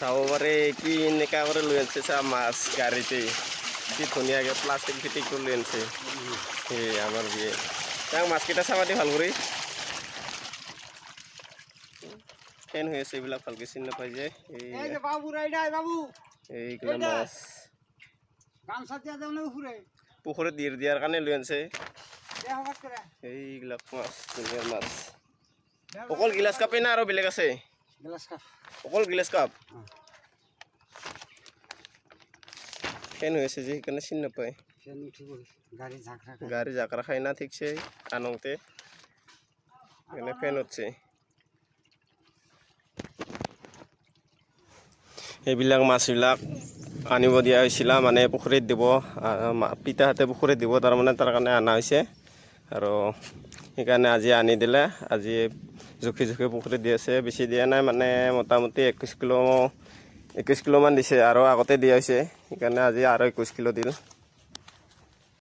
চাব পাৰে কি এনেকা কৰি লৈ আনিছে চা মাছ গাড়ীতে কি ধুনীয়াকৈ প্লাষ্টিক ফিটিং কৰি লৈ আনিছে এই আমাৰ বিয়ে তাক মাছকেইটা চাবা দি ভাল কৰি ফেন হৈ আছে এইবিলাক ভালকৈ চিনি নাপাই যে এইগিলা মাছ পুখুৰীত দিয়াৰ কাৰণে লৈ আনিছে এইবিলাক মাছ ধুনীয়া মাছ অকল গিলাচ কাপেই না আৰু বেলেগ আছে অকল গিলাচ কাপ ফেন হৈ আছে যে সেইকাৰণে চিনি নাপায় গাড়ী জাকৰা খাই না ঠিকছে আনংতে সেইকাৰণে ফেন উঠছে এইবিলাক মাছবিলাক আনিব দিয়া হৈছিল মানে পুখুৰীত দিব পিতাহঁতে পুখুৰীত দিব তাৰমানে তাৰ কাৰণে অনা হৈছে আৰু সেইকাৰণে আজি আনি দিলে আজি জুখি জুখি পুখুৰীত দি আছে বেছি দিয়া নাই মানে মোটামুটি 21 কিলোমান দিছে আৰু আগতে দিয়া হৈছে সেইকাৰণে আজি আৰু 21 কিলো দিল